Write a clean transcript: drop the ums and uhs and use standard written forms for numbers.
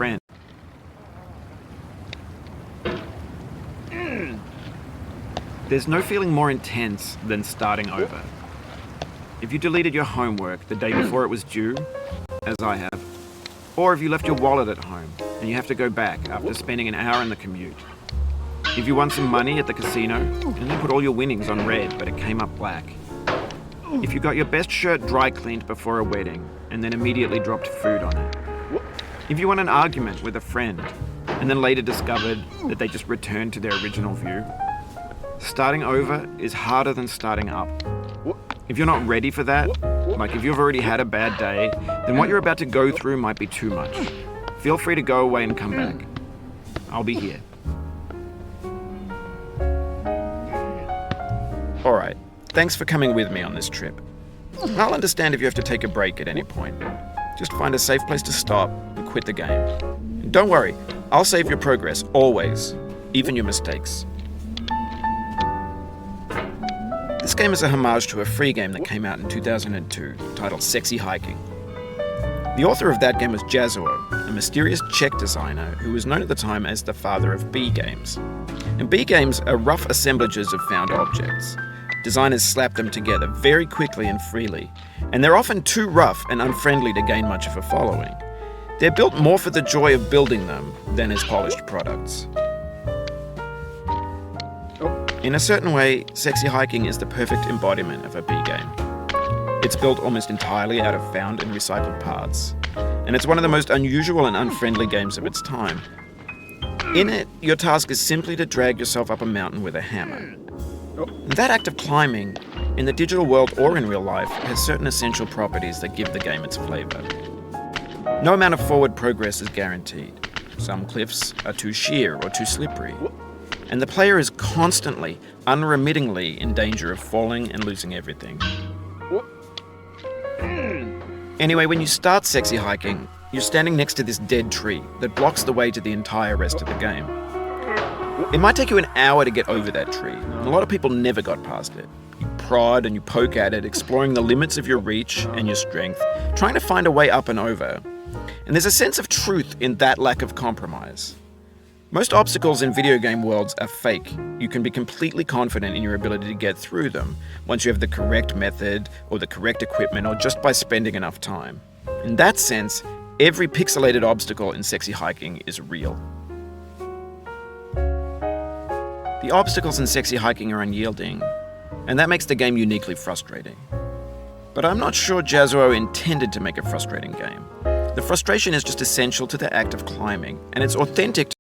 friend. There's no feeling more intense than starting over. If you deleted your homework the day before it was due, as I have, or if you left your wallet at home and you have to go back after spending an hour in the commute. If you won some money at the casino and you put all your winnings on red but it came up black. If you got your best shirt dry cleaned before a wedding and then immediately dropped food on it. If you won an argument with a friend and then later discovered that they just returned to their original view. Starting over is harder than starting up. If you're not ready for that, like if you've already had a bad day, then what you're about to go through might be too much. Feel free to go away and come back. I'll be here. Alright, thanks for coming with me on this trip. I'll understand if you have to take a break at any point. Just find a safe place to stop and quit the game. And don't worry, I'll save your progress, always, even your mistakes. This game is a homage to a free game that came out in 2002, titled Sexy Hiking. The author of that game was Jazuo, a mysterious Czech designer who was known at the time as the father of B games. And B games are rough assemblages of found objects. Designers slap them together very quickly and freely, and they're often too rough and unfriendly to gain much of a following. They're built more for the joy of building them than as polished products. In a certain way, Sexy Hiking is the perfect embodiment of a B game. It's built almost entirely out of found and recycled parts, and it's one of the most unusual and unfriendly games of its time. In it, your task is simply to drag yourself up a mountain with a hammer. That act of climbing, in the digital world or in real life, has certain essential properties that give the game its flavor. No amount of forward progress is guaranteed. Some cliffs are too sheer or too slippery. And the player is constantly, unremittingly in danger of falling and losing everything. Anyway, when you start Sexy Hiking, you're standing next to this dead tree that blocks the way to the entire rest of the game. It might take you an hour to get over that tree, and a lot of people never got past it. You prod and you poke at it, exploring the limits of your reach and your strength, trying to find a way up and over. And there's a sense of truth in that lack of compromise. Most obstacles in video game worlds are fake. You can be completely confident in your ability to get through them once you have the correct method or the correct equipment or just by spending enough time. In that sense, every pixelated obstacle in Sexy Hiking is real. The obstacles in Sexy Hiking are unyielding, and that makes the game uniquely frustrating. But I'm not sure Jazuo intended to make a frustrating game. The frustration is just essential to the act of climbing, and it's authentic